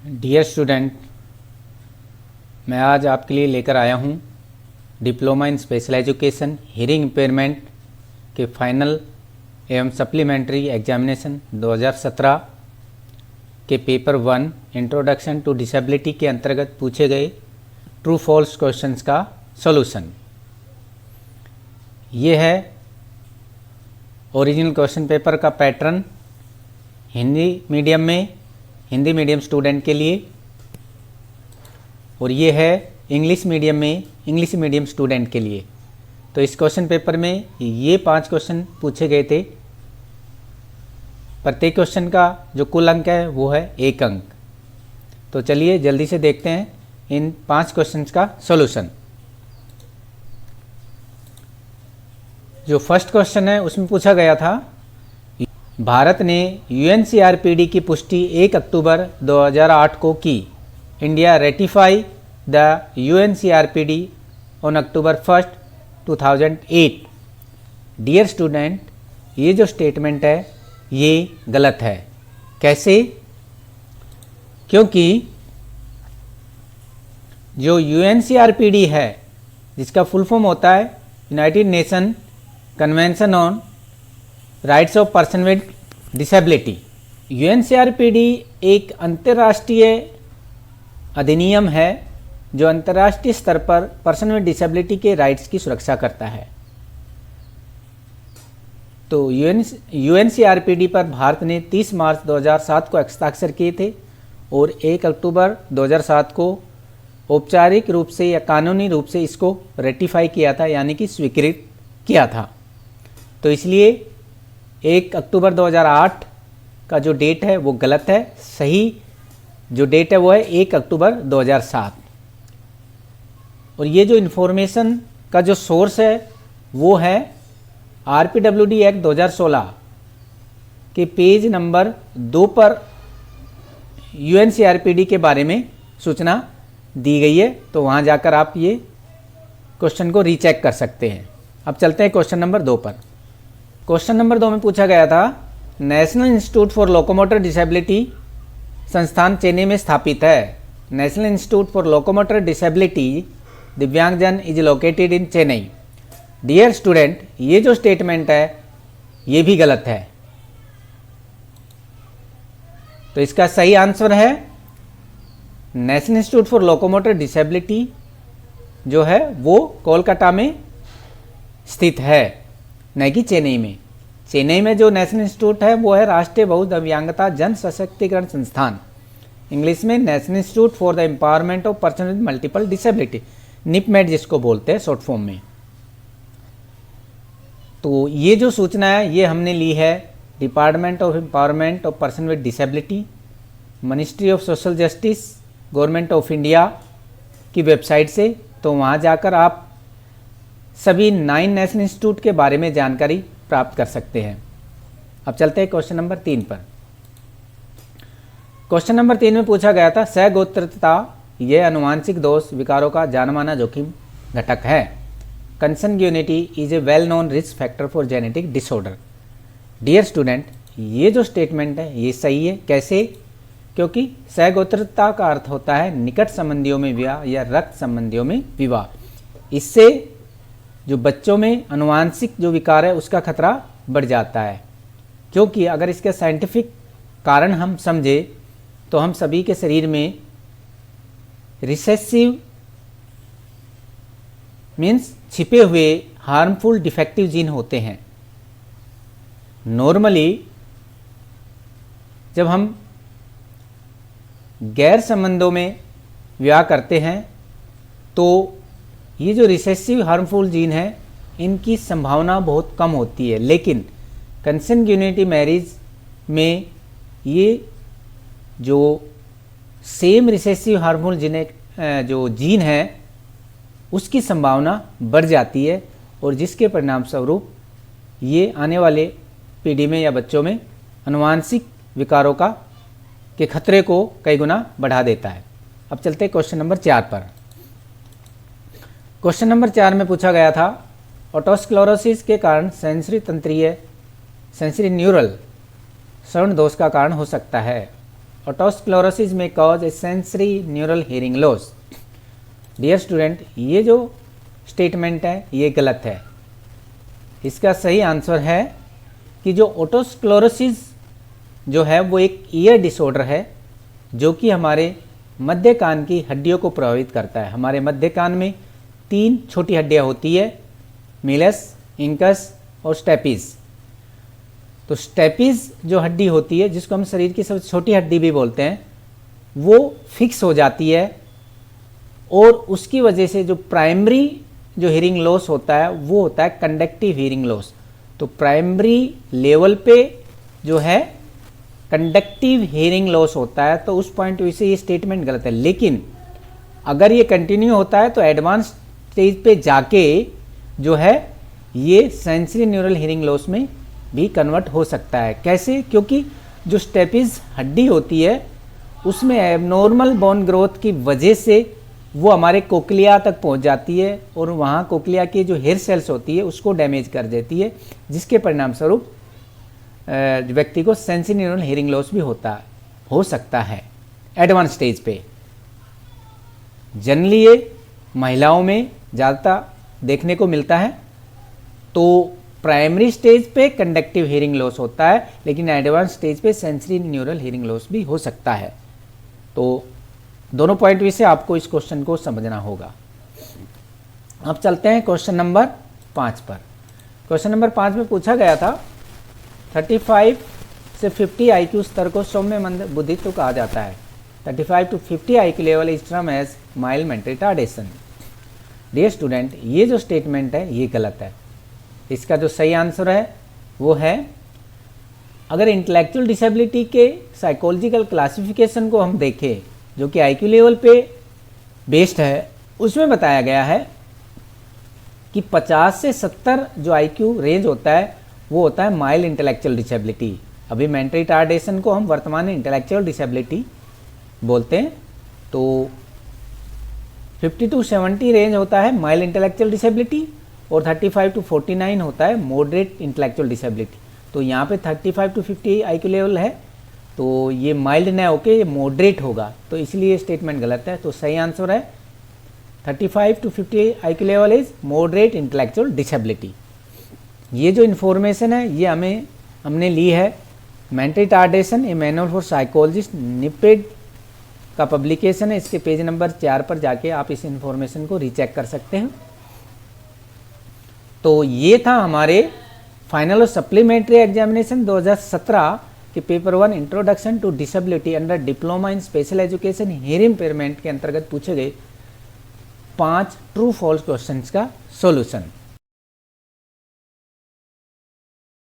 Dear student, मैं आज आपके लिए लेकर आया हूँ diploma in special education hearing impairment के फाइनल एवं सप्लीमेंट्री एग्जामिनेशन 2017 के पेपर 1 इंट्रोडक्शन टू डिसेबिलिटी के अंतर्गत पूछे गए ट्रू फॉल्स क्वेश्चंस का सॉल्यूशन। ये है ओरिजिनल क्वेश्चन पेपर का पैटर्न हिंदी मीडियम स्टूडेंट के लिए, और ये है इंग्लिश मीडियम स्टूडेंट के लिए। तो इस क्वेश्चन पेपर में ये 5 क्वेश्चन पूछे गए थे। प्रत्येक क्वेश्चन का जो कुल अंक है वो है 1 अंक। तो चलिए जल्दी से देखते हैं इन 5 क्वेश्चंस का सॉल्यूशन। जो फर्स्ट क्वेश्चन है उसमें पूछा गया था, भारत ने UNCRPD की पुष्टि 1 अक्टूबर 2008 को की। India ratify the UNCRPD on October 1, 2008। Dear student, ये जो स्टेटमेंट है ये गलत है। कैसे? क्योंकि जो UNCRPD है, जिसका फुल फॉर्म होता है United nation convention on rights of person with disability. UNCRPD एक अंतर्राष्ट्रीय अधिनियम है जो अंतर्राष्ट्रीय स्तर पर पर्सन विद डिसेबिलिटी के राइट्स की सुरक्षा करता है। तो UNCRPD पर भारत ने 30 मार्च 2007 को हस्ताक्षर किए थे और 1 अक्टूबर 2007 को औपचारिक रूप से या कानूनी रूप से इसको रेटिफाई किया था, यानी कि स्वीकृत किया था। तो इसलिए 1 अक्टूबर 2008 का जो डेट है वो गलत है। सही जो डेट है वो है 1 अक्टूबर 2007। और ये जो इन्फॉर्मेशन का जो सोर्स है वो है RPWD एक्ट 2016 के पेज नंबर 2 पर UNCRPD के बारे में सूचना दी गई है। तो वहाँ जाकर आप ये क्वेश्चन को रीचेक कर सकते हैं। अब चलते हैं क्वेश्चन नंबर 2 पर। क्वेश्चन नंबर 2 में पूछा गया था, national institute for locomotor disability संस्थान चेन्नई में स्थापित है। National institute for locomotor disability Divyangjan is located in Chennai. Dear student, ये जो स्टेटमेंट है ये भी गलत है। तो इसका सही आंसर है national institute for locomotor disability जो है वो कोलकाता में स्थित है, न कि चेन्नई में। चेन्नई में जो नेशनल इंस्टीट्यूट है वो है राष्ट्रीय बहुदिव्यांगता जन सशक्तिकरण संस्थान, इंग्लिश में national institute for the empowerment of person with multiple disability, NIEPMD जिसको बोलते हैं शॉर्ट फॉर्म में। तो ये जो सूचना है ये हमने ली है department of empowerment of person with disability, ministry of social justice, government of India की वेबसाइट से। तो वहाँ जाकर आप सभी 9 नेशनल इंस्टीट्यूट के बारे में जानकारी प्राप्त कर सकते हैं। अब चलते हैं क्वेश्चन नंबर 3 पर। क्वेश्चन नंबर 3 में पूछा गया था, सहगोत्रता यह अनुवांशिक दोष विकारों का जानमाना जोखिम घटक है। Consanguinity is a well known risk factor for genetic disorder. Dear student, ये जो स्टेटमेंट है ये सही है। कैसे? क्योंकि सहगोत्रता का अर्थ होता है निकट संबंधियों में विवाह या रक्त संबंधियों में विवाह। इससे जो बच्चों में अनुवांशिक जो विकार है उसका खतरा बढ़ जाता है। क्योंकि अगर इसके साइंटिफिक कारण हम समझे तो हम सभी के शरीर में रिसेसिव मीन्स छिपे हुए हार्मफुल डिफेक्टिव जीन होते हैं। नॉर्मली जब हम गैर संबंधों में विवाह करते हैं तो ये जो रिसेसिव हार्मफुल जीन है इनकी संभावना बहुत कम होती है, लेकिन कंसंग्यूनिटी मैरिज में ये जो सेम रिसेसिव हार्मफुल जो जीन है उसकी संभावना बढ़ जाती है, और जिसके परिणाम स्वरूप ये आने वाले पीढ़ी में या बच्चों में अनुवांशिक विकारों के खतरे को कई गुना बढ़ा देता है। अब चलते हैं क्वेश्चन नंबर 4 पर। क्वेश्चन नंबर 4 में पूछा गया था, ऑटोस्क्लेरोसिस के कारण सेंसरी न्यूरल श्रवण दोष का कारण हो सकता है। otosclerosis may cause a sensory neural hearing loss. Dear student, ये जो स्टेटमेंट है ये गलत है। इसका सही आंसर है कि जो ओटोस्क्लेरोसिस जो है वो एक ईयर डिसऑर्डर है जो कि हमारे मध्य कान की हड्डियों को प्रभावित करता है। हमारे मध्य कान में 3 छोटी हड्डियां होती है, मिलस, इंकस और स्टेपिस। तो स्टेपिस जो हड्डी होती है, जिसको हम शरीर की सबसे छोटी हड्डी भी बोलते हैं, वो फिक्स हो जाती है और उसकी वजह से जो प्राइमरी जो हियरिंग लॉस होता है वो होता है कंडक्टिव हियरिंग लॉस। तो प्राइमरी लेवल पे जो है कंडक्टिव हियरिंग लॉस होता है, तो उस पॉइंट व्यू से ये स्टेटमेंट गलत है। लेकिन अगर ये कंटिन्यू होता है तो एडवांस स्टेज पे जाके जो है ये सेंसरी न्यूरल हियरिंग लॉस में भी कन्वर्ट हो सकता है। कैसे? क्योंकि जो स्टेपिस हड्डी होती है उसमें एबनॉर्मल बोन ग्रोथ की वजह से वो हमारे कोक्लिया तक पहुंच जाती है और वहाँ कोक्लिया की जो हेयर सेल्स होती है उसको डैमेज कर देती है, जिसके परिणाम स्वरूप व्यक्ति को सेंसरी न्यूरल हियरिंग लॉस भी हो सकता है एडवांस स्टेज पे। जनरली ये महिलाओं में ज़्यादातर देखने को मिलता है। तो प्राइमरी स्टेज पे कंडक्टिव हियरिंग लॉस होता है, लेकिन एडवांस स्टेज पे सेंसरी न्यूरल हियरिंग लॉस भी हो सकता है। तो दोनों पॉइंट व्यू से आपको इस क्वेश्चन को समझना होगा। अब चलते हैं क्वेश्चन नंबर 5 पर। क्वेश्चन नंबर 5 में पूछा गया था 35 से 50 IQ स्तर को सौम्य मंद बुद्धित्व कहा जाता है। 35 to 50 IQ level is term as mild mental retardation. Dear student, ये जो स्टेटमेंट है ये गलत है। इसका जो सही आंसर है वो है, अगर इंटेलेक्चुअल डिसेबिलिटी के साइकोलॉजिकल क्लासिफिकेशन को हम देखें जो कि IQ लेवल पे बेस्ड है, उसमें बताया गया है कि 50 से 70 जो IQ रेंज होता है वो होता है माइल्ड इंटेलेक्चुअल डिसेबिलिटी। अभी मेंटल रिटार्डेशन को हम वर्तमान में इंटेलेक्चुअल डिसेबिलिटी बोलते हैं। तो 50 to 70 रेंज होता है माइल्ड इंटेलेक्चुअल डिसेबिलिटी और 35 to 49 होता है मॉडरेट इंटेलेक्चुअल डिसेबिलिटी। तो यहाँ पे 35 to 50 IQ लेवल है, तो ये माइल्ड न होके ये मॉडरेट होगा, तो इसलिए स्टेटमेंट गलत है। तो सही आंसर है 35 to 50 IQ level is moderate intellectual disability. ये जो इन्फॉर्मेशन है ये हमने ली है mental retardation a manual for psychologist, NIEPID का पब्लिकेशन है। इसके पेज नंबर 4 पर जाके आप इस इन्फॉर्मेशन को रीचेक कर सकते हैं। तो ये था हमारे फाइनल और सप्लीमेंट्री एग्जामिनेशन 2017 कि paper 1 introduction to disability under diploma in special education hearing impairment के अंतर्गत पूछे गए 5 ट्रू फॉल्स क्वेश्चंस का सॉल्यूशन।